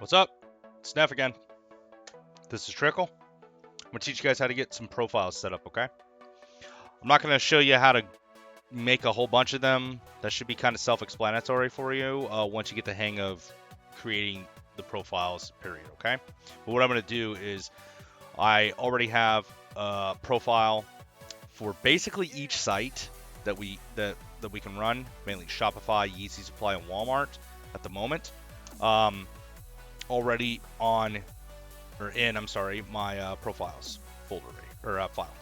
What's up? It's Neff again. This is Trickle. I'm going to teach you guys how to get some profiles set up, okay? I'm not going to show you how to make a whole bunch of them. That should be kind of self-explanatory for you once you get the hang of creating the profiles, period, okay? But what I'm going to do is I already have a profile for basically each site that we can run, mainly Shopify, Yeezy Supply, and Walmart at the moment. Already on or in, my profiles folder or file.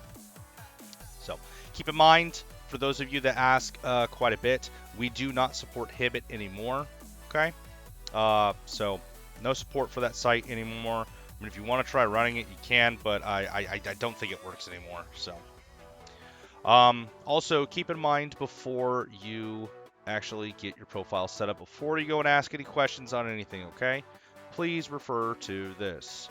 So keep in mind, for those of you that ask quite a bit, we do not support Hibbit anymore. Okay, so no support for that site anymore. I mean, if you want to try running it, you can, but I don't think it works anymore. So also keep in mind before you actually get your profile set up, before you go and ask any questions on anything, okay, please refer to this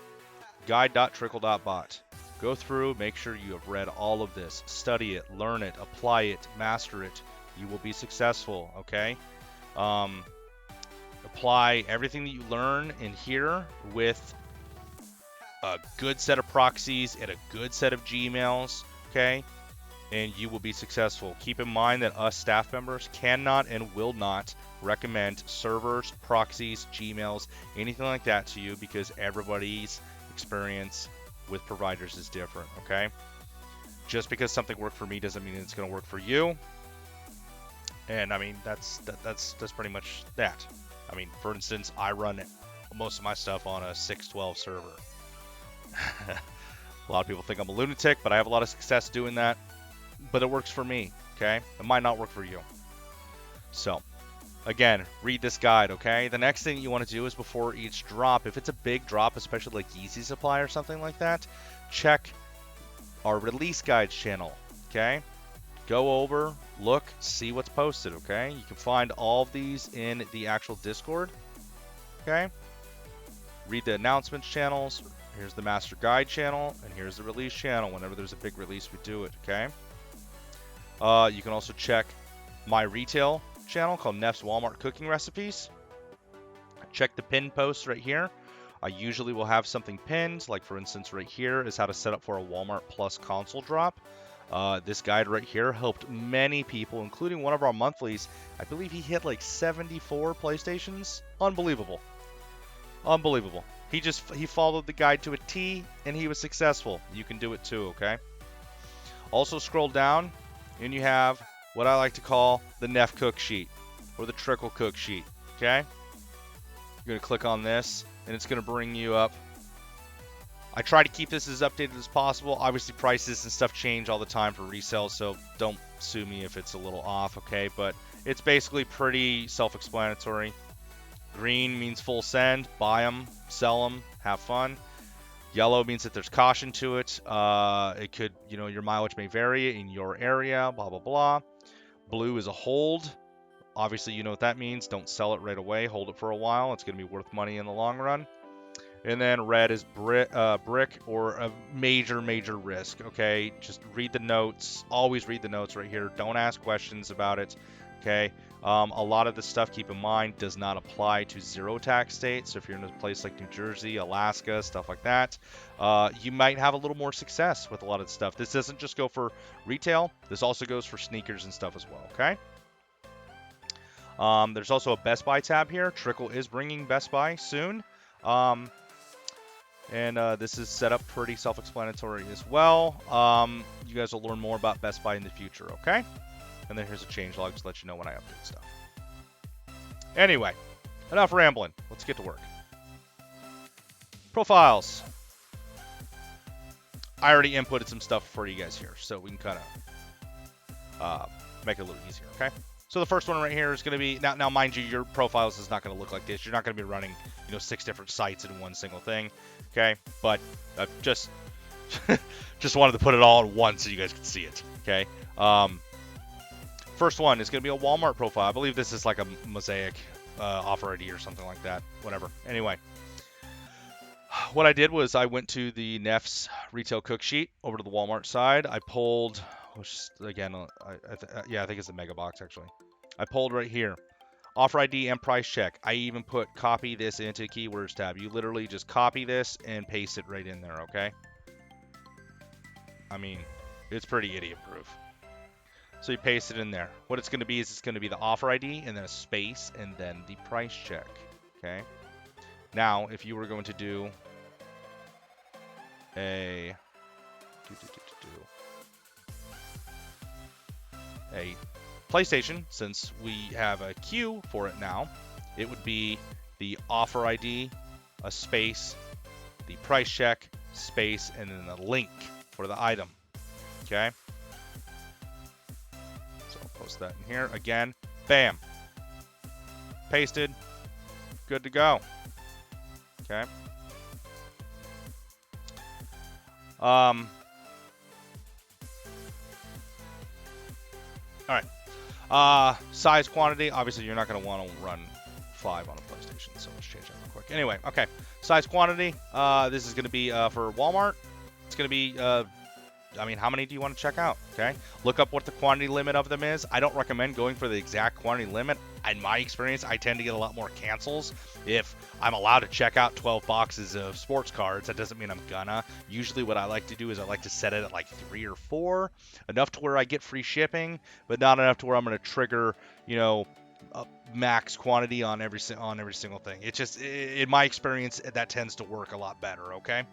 guide.trickle.bot. Go through, make sure you have read all of this, study it, learn it, apply it, master it. You will be successful, okay? Apply everything that you learn in here with a good set of proxies and a good set of Gmails, okay? And you will be successful. Keep in mind that us staff members cannot and will not recommend servers, proxies, Gmails, anything like that to you, because everybody's experience with providers is different, okay? Just because something worked for me doesn't mean it's going to work for you. And I mean, that's pretty much that. I mean, for instance, I run most of my stuff on a 612 server. A lot of people think I'm a lunatic, but I have a lot of success doing that. But it works for me, okay? It might not work for you. So, again, read this guide, okay? The next thing you want to do is before each drop, if it's a big drop, especially like Yeezy Supply or something like that, check our release guides channel, okay? Go over, look, see what's posted, okay? You can find all of these in the actual Discord, okay? Read the announcements channels. Here's the master guide channel, and here's the release channel. Whenever there's a big release, we do it, okay? You can also check my retail channel called Neff's Walmart Cooking Recipes. Check the pinned posts right here. I usually will have something pinned, like for instance right here is how to set up for a Walmart Plus console drop. This guide right here helped many people, including one of our monthlies. I believe he hit like 74 PlayStations. Unbelievable. Unbelievable. He followed the guide to a T and he was successful. You can do it too, okay? Also scroll down and you have what I like to call the Neff cook sheet or the Trickle cook sheet, okay? You're going to click on this and it's going to bring you up. I try to keep this as updated as possible. Obviously prices and stuff change all the time for resale, so don't sue me if it's a little off, okay? But it's basically pretty self-explanatory. Green means full send, buy them, sell them, have fun. Yellow means that there's caution to it. It could, your mileage may vary in your area, blah, blah, blah. Blue is a hold. Obviously, you know what that means. Don't sell it right away. Hold it for a while. It's going to be worth money in the long run. And then red is brick or a major risk, okay? Just read the notes. Always read the notes right here. Don't ask questions about it, okay? A lot of this stuff, keep in mind, does not apply to zero tax states. So if you're in a place like New Jersey, Alaska, stuff like that, you might have a little more success with a lot of the stuff. This doesn't just go for retail. This also goes for sneakers and stuff as well, okay? There's also a Best Buy tab here. Trickle is bringing Best Buy soon. And this is set up pretty self-explanatory as well. You guys will learn more about Best Buy in the future, okay? And then here's a changelog to let you know when I update stuff. Anyway, enough rambling. Let's get to work. Profiles. I already inputted some stuff for you guys here, so we can kind of make it a little easier, okay? So the first one right here is going to be, now mind you, your profiles is not going to look like this. You're not going to be running, 6 different sites in one single thing, okay? But just wanted to put it all in one so you guys can see it, okay? First one is going to be a Walmart profile. I believe this is like a Mosaic offer ID or something like that. Whatever. Anyway, what I did was I went to the Neff's retail cook sheet over to the Walmart side. I pulled, again, I think it's the mega box actually. I pulled right here. Offer ID and price check. I even put copy this into keywords tab. You literally just copy this and paste it right in there, okay? I mean, it's pretty idiot proof. So you paste it in there. What it's going to be is it's going to be the offer ID and then a space and then the price check, okay? Now, if you were going to do a PlayStation, since we have a queue for it now, it would be the offer ID, a space, the price check, space, and then a link for the item. Okay? So I'll post that in here. Again, bam. Pasted. Good to go. Okay? All right. Size, quantity. Obviously, you're not going to want to run 5 on a PlayStation, so let's change that real quick. Anyway, okay. Size, quantity. This is going to be for Walmart. It's going to be, I mean, how many do you want to check out? Okay. Look up what the quantity limit of them is. I don't recommend going for the exact quantity limit. In my experience, I tend to get a lot more cancels. If I'm allowed to check out 12 boxes of sports cards, that doesn't mean I'm gonna. Usually what I like to do is I like to set it at like 3 or 4, enough to where I get free shipping, but not enough to where I'm going to trigger, you know, a max quantity on every single thing. It's just, in my experience, that tends to work a lot better, okay?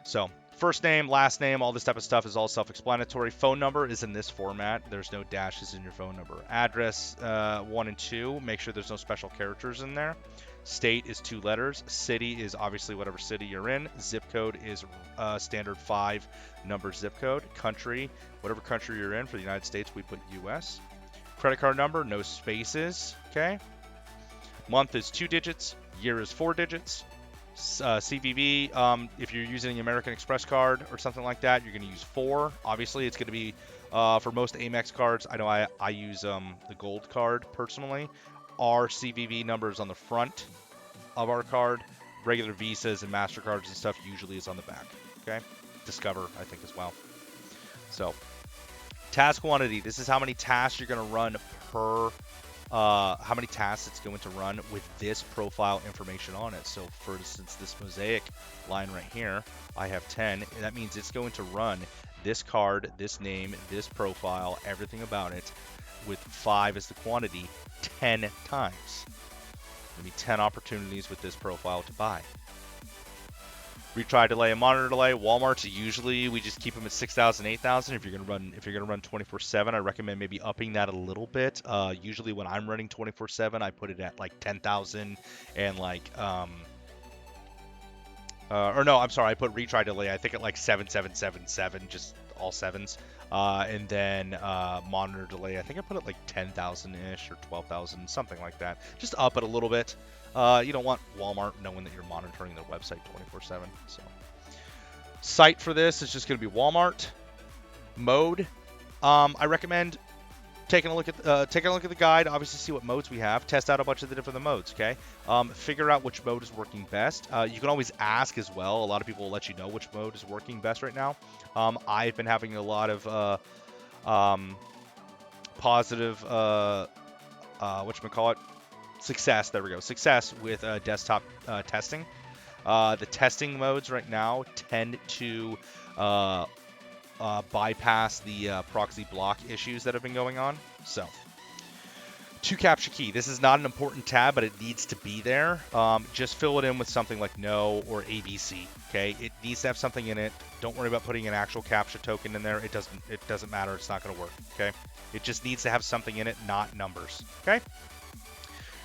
So, first name, last name, all this type of stuff is all self-explanatory. Phone number is in this format. There's no dashes in your phone number. Address 1 and 2. Make sure there's no special characters in there. State is 2 letters. City is obviously whatever city you're in. Zip code is standard 5-number zip code. Country, whatever country you're in. For the United States, we put U.S. Credit card number, no spaces. Okay. Month is 2 digits. Year is 4 digits. CVV, if you're using an American Express card or something like that, you're going to use 4. Obviously, it's going to be for most Amex cards. I know I use the gold card personally. Our CVV number is on the front of our card. Regular Visas and MasterCards and stuff usually is on the back. Okay, Discover, I think, as well. So, task quantity. This is how many tasks you're going to run per. How many tasks it's going to run with this profile information on it. So for instance, this mosaic line right here, I have 10. That means it's going to run this card, this name, this profile, everything about it, with 5 as the quantity 10 times. There'll be 10 opportunities with this profile to buy. Retry delay and monitor delay. Walmart's usually we just keep them at 6,000, 8,000. If you're gonna run 24/7, I recommend maybe upping that a little bit. Usually when I'm running 24/7, I put it at like 10,000 and like or no, I'm sorry, I put retry delay. I think at like 7,777, just all 7s. And then monitor delay. I think I put it like 10,000 ish or 12,000, something like that. Just up it a little bit. You don't want Walmart knowing that you're monitoring their website 24/7. So, site for this is just going to be Walmart. Mode, I recommend taking a look at the guide. Obviously, see what modes we have. Test out a bunch of the different modes. Okay, figure out which mode is working best. You can always ask as well. A lot of people will let you know which mode is working best right now. I've been having a lot of positive whatchamacallit, success. There we go. Success with desktop testing. The testing modes right now tend to bypass the proxy block issues that have been going on. So, to captcha key. This is not an important tab, but it needs to be there. Just fill it in with something like no or ABC. Okay, it needs to have something in it. Don't worry about putting an actual captcha token in there. It doesn't matter. It's not going to work. Okay, it just needs to have something in it, not numbers. Okay.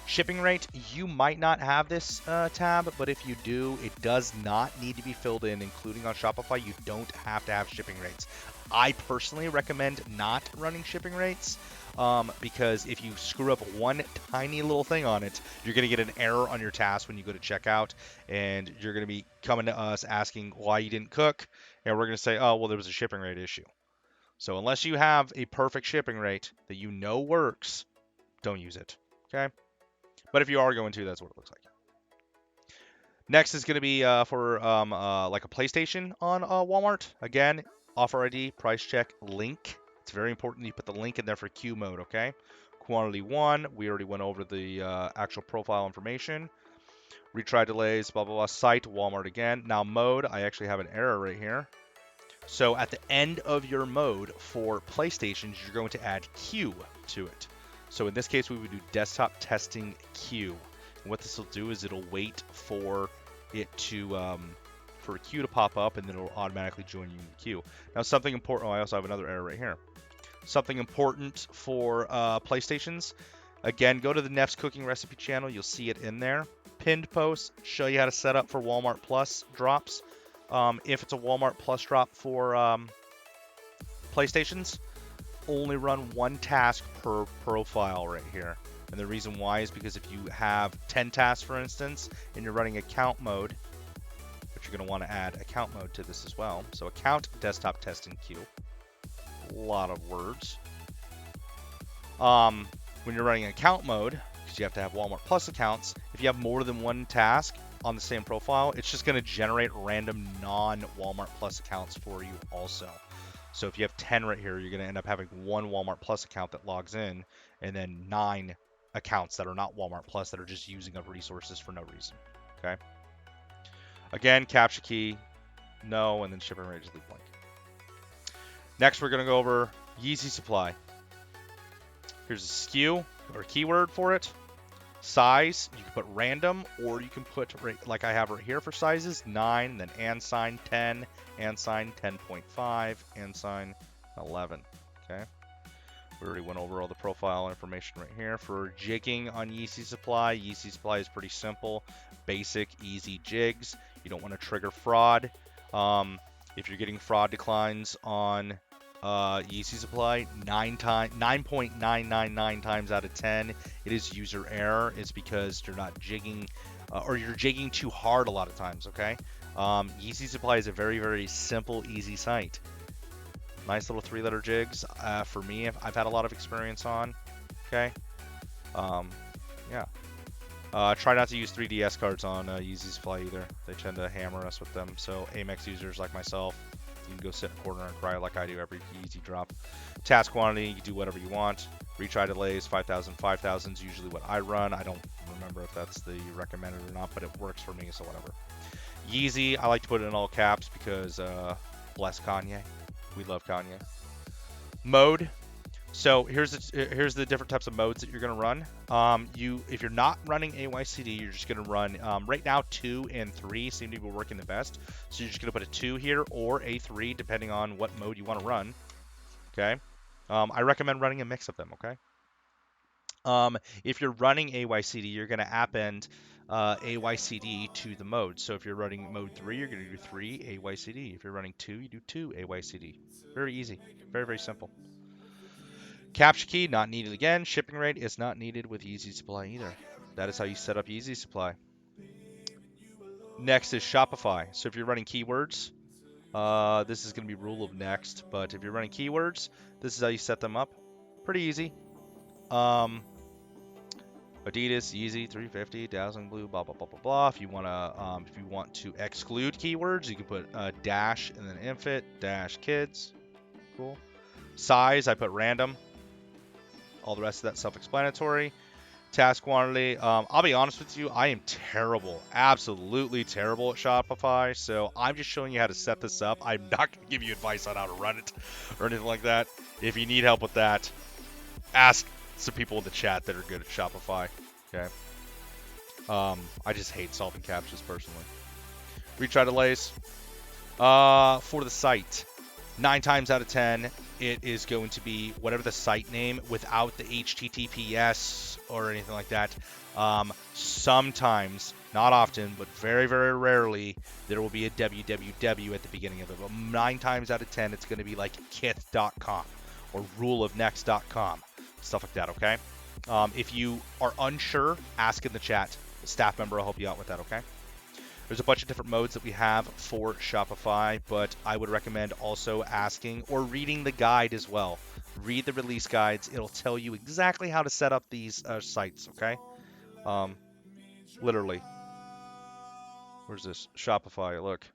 Shipping rate, you might not have this tab, but if you do, it does not need to be filled in, including on Shopify. You don't have to have shipping rates. I personally recommend not running shipping rates because if you screw up one tiny little thing on it, you're going to get an error on your task when you go to checkout, and you're going to be coming to us asking why you didn't cook, and we're going to say, oh, well, there was a shipping rate issue. So unless you have a perfect shipping rate that you know works, don't use it, okay? But if you are going to, that's what it looks like. Next is going to be for like a PlayStation on Walmart. Again, offer ID, price check, link. It's very important you put the link in there for queue mode, okay? quantity 1, we already went over the actual profile information. Retry delays, blah, blah, blah. Site, Walmart again. Now mode, I actually have an error right here. So at the end of your mode for PlayStations, you're going to add Q to it. So in this case, we would do desktop testing Q. And what this will do is it'll wait for it to for a queue to pop up, and then it'll automatically join you in the queue. Now something important. Oh, I also have another error right here. Something important for PlayStations. Again, go to the Neff's Cooking Recipe channel. You'll see it in there. Pinned post, show you how to set up for Walmart Plus drops. If it's a Walmart Plus drop for PlayStations, only run one task per profile right here. And the reason why is because if you have 10 tasks, for instance, and you're running account mode, but you're going to want to add account mode to this as well. So account desktop testing queue. A lot of words. When you're running account mode, because you have to have Walmart Plus accounts, if you have more than one task on the same profile, it's just going to generate random non-Walmart Plus accounts for you also. So if you have 10 right here, you're going to end up having one Walmart Plus account that logs in, and then 9 accounts that are not Walmart Plus that are just using up resources for no reason. Okay. Again, captcha key, no, and then shipping rate, just leave blank. Next, we're going to go over Yeezy Supply. Here's a SKU or keyword for it. Size, you can put random, or you can put, like I have right here for sizes, 9, then and sign 10, and sign 10.5, and sign 11. Okay. We already went over all the profile information right here. For jigging on Yeezy Supply is pretty simple. Basic, easy jigs. You don't want to trigger fraud. If you're getting fraud declines on Yeezy Supply, 9.999 times out of 10, it is user error. It's because you're not jigging, or you're jigging too hard a lot of times, okay? Yeezy Supply is a very, very simple, easy site. Nice little 3-letter jigs. For me, I've had a lot of experience on. Okay. Yeah. Try not to use 3DS cards on Yeezy Supply either. They tend to hammer us with them. So Amex users like myself, you can go sit in a corner and cry like I do every Yeezy drop. Task quantity, you can do whatever you want. Retry delays, 5,000. 5,000 is usually what I run. I don't remember if that's the recommended or not, but it works for me, so whatever. Yeezy, I like to put it in all caps because bless Kanye. We love Kanye. Mode. So here's the different types of modes that you're going to run. If you're not running AYCD, you're just going to run, right now 2 and 3 seem to be working the best. So you're just going to put a 2 here or a 3 depending on what mode you want to run. Okay. I recommend running a mix of them. Okay. If you're running AYCD, you're going to append AYCD to the mode. So if you're running mode 3, you're going to do 3 AYCD. If you're running 2, you do 2 AYCD. Very easy. Very, very simple. Captcha key, not needed again. Shipping rate is not needed with Yeezy Supply either. That is how you set up Yeezy Supply. Next is Shopify. So if you're running keywords, this is going to be rule of next. But if you're running keywords, this is how you set them up. Pretty easy. Adidas, Yeezy, 350, Dazzling Blue, blah, blah, blah, blah, blah. If you want to exclude keywords, you can put dash and then infant, dash kids. Cool. Size, I put random. All the rest of that self-explanatory. Task quantity. I'll be honest with you, I am terrible, absolutely terrible at Shopify. So I'm just showing you how to set this up. I'm not going to give you advice on how to run it or anything like that. If you need help with that, ask some people in the chat that are good at Shopify. Okay. I just hate solving captchas personally. Retry delays. For the site, 9 times out of 10, it is going to be whatever the site name without the HTTPS or anything like that. Sometimes, not often, but very, very rarely, there will be a www at the beginning of it. But 9 times out of 10, it's going to be like kith.com or ruleofnext.com. Stuff like that, okay? If you are unsure, ask in the chat. The staff member will help you out with that, okay? There's a bunch of different modes that we have for Shopify, but I would recommend also asking or reading the guide as well. Read the release guides. It'll tell you exactly how to set up these sites, okay? Literally. Where's this? Shopify, look.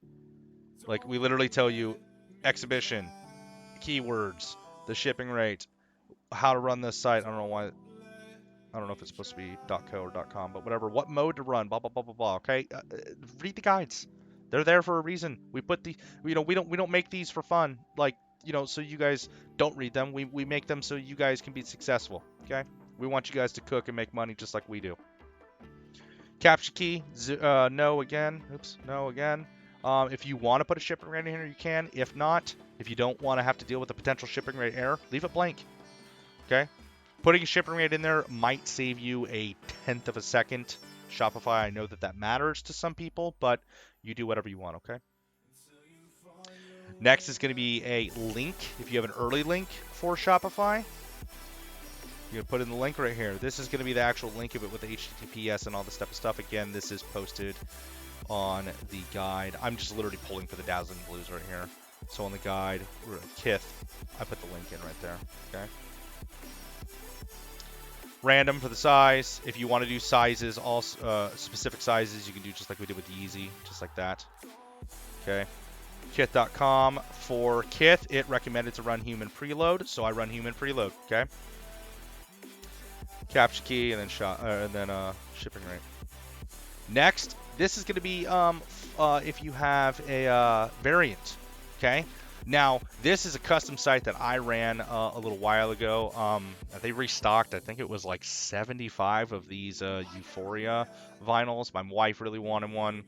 Like, we literally tell you exhibition, keywords, the shipping rate, how to run this site. I don't know why. I don't know if it's supposed to be .co or .com, but whatever. What mode to run? Blah blah blah blah blah. Okay, read the guides. They're there for a reason. We put the, we don't make these for fun. Like, so you guys don't read them. We make them so you guys can be successful. Okay, we want you guys to cook and make money just like we do. Captcha key, no again. Oops, no again. If you want to put a shipping rate in here, you can. If not, if you don't want to have to deal with the potential shipping rate error, leave it blank. Okay? Putting a shipping rate in there might save you a 1/10 of a second. Shopify, I know that matters to some people, but you do whatever you want, okay? Next is going to be a link. If you have an early link for Shopify, you're going to put in the link right here. This is going to be the actual link of it with the HTTPS and all this type of stuff. Again, this is posted on the guide. I'm just literally pulling for the Dazzling Blues right here. So on the guide, Kith, I put the link in right there, okay? Random for the size. If you want to do sizes, all specific sizes, you can do just like we did with the Easy, just like that. Okay. Kith.com. For Kith, it recommended to run human preload, so I run human preload. Okay. Captcha key and then shipping rate. Next, this is going to be if you have a variant. Okay. Now, this is a custom site that I ran a little while ago. They restocked, I think it was like 75 of these Euphoria vinyls. My wife really wanted one.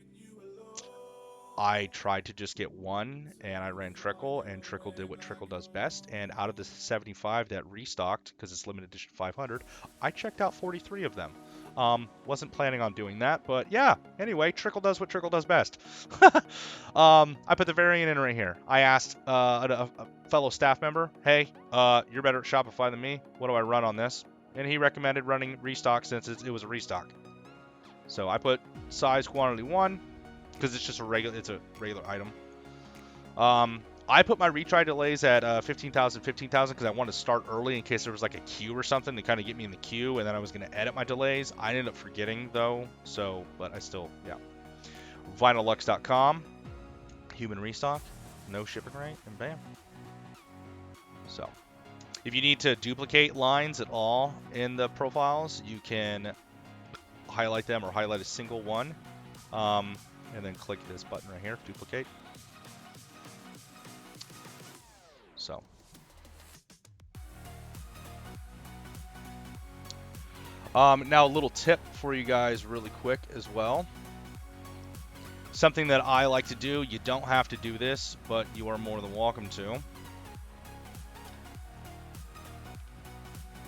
I tried to just get one, and I ran Trickle, and Trickle did what Trickle does best. And out of the 75 that restocked, because it's limited edition 500, I checked out 43 of them. Wasn't planning on doing that, but yeah. Anyway, Trickle does what Trickle does best. I put the variant in right here. I asked a fellow staff member, hey, you're better at Shopify than me. What do I run on this? And he recommended running restock since it was a restock. So I put size quantity 1 because it's just a regular item. I put my retry delays at 15,000 because I wanted to start early in case there was like a queue or something to kind of get me in the queue, and then I was going to edit my delays. I ended up forgetting though, but I still, yeah. Vinylux.com, human restock, no shipping rate, and bam. So, if you need to duplicate lines at all in the profiles, you can highlight them or highlight a single one, and then click this button right here, duplicate. So, now a little tip for you guys really quick as well. Something that I like to do, you don't have to do this, but you are more than welcome to.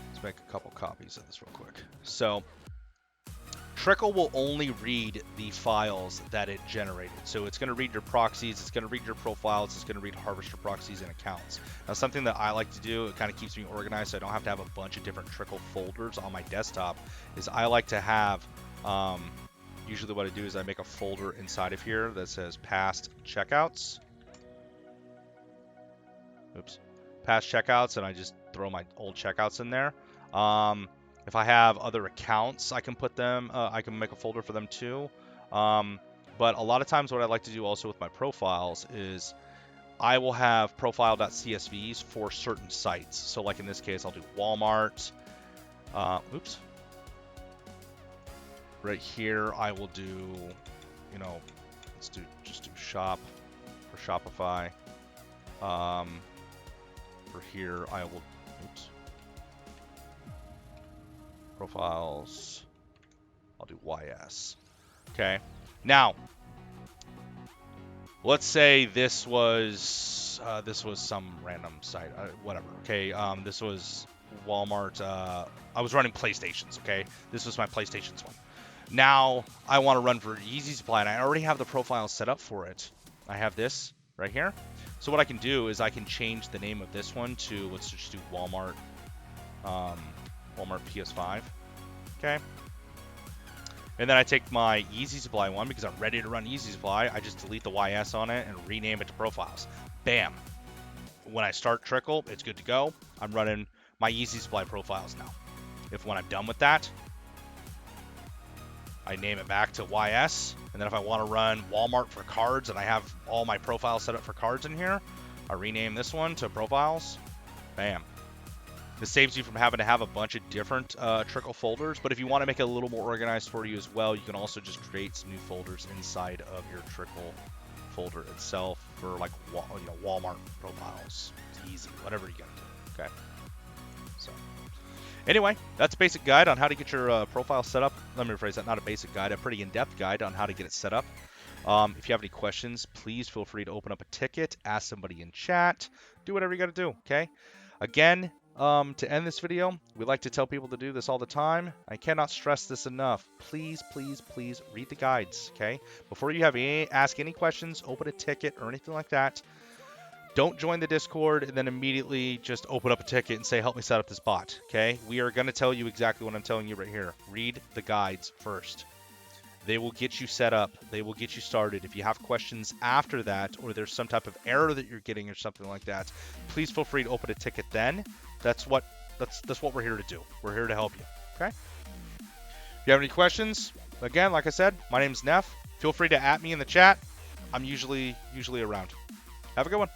Let's make a couple copies of this real quick. So, Trickle will only read the files that it generated. So it's going to read your proxies, it's going to read your profiles, it's going to read harvester proxies and accounts. Now, something that I like to do, it kind of keeps me organized so I don't have to have a bunch of different Trickle folders on my desktop, is I like to have, usually what I do is I make a folder inside of here that says past checkouts. Oops. Past checkouts, and I just throw my old checkouts in there. If I have other accounts, I can put them, I can make a folder for them too. But a lot of times what I like to do also with my profiles is I will have profile.csvs for certain sites. So like in this case, I'll do Walmart. Oops. Right here, I will do, let's just do shop for Shopify. For here, I will, oops. Profiles, I'll do YS. Okay. Now, let's say this was some random site, whatever. Okay. This was Walmart. I was running PlayStations. Okay. This was my PlayStations one. Now I want to run for Easy Supply, and I already have the profile set up for it. I have this right here. So what I can do is I can change the name of this one to, let's just do Walmart. Walmart PS5, okay? And then I take my Easy Supply one because I'm ready to run Easy Supply. I just delete the YS on it and rename it to Profiles. Bam. When I start Trickle, it's good to go. I'm running my Easy Supply profiles now. When I'm done with that, I name it back to YS. And then if I want to run Walmart for cards and I have all my profiles set up for cards in here, I rename this one to Profiles. Bam. This saves you from having to have a bunch of different Trickle folders, but if you want to make it a little more organized for you as well, you can also just create some new folders inside of your Trickle folder itself for like Walmart profiles. It's easy, whatever you gotta do. Okay. So anyway, that's a basic guide on how to get your profile set up. Let me rephrase that. Not a basic guide, a pretty in-depth guide on how to get it set up. If you have any questions, please feel free to open up a ticket, ask somebody in chat, do whatever you got to do, okay? Again, to end this video, we like to tell people to do this all the time. I cannot stress this enough. Please, please, please read the guides, okay? Before you ask any questions, open a ticket or anything like that. Don't join the Discord and then immediately just open up a ticket and say, help me set up this bot, okay? We are going to tell you exactly what I'm telling you right here. Read the guides first. They will get you set up. They will get you started. If you have questions after that, or there's some type of error that you're getting or something like that, please feel free to open a ticket then. That's what we're here to do. We're here to help you, okay? If you have any questions, again, like I said, my name's Neff. Feel free to @ me in the chat. I'm usually around. Have a good one.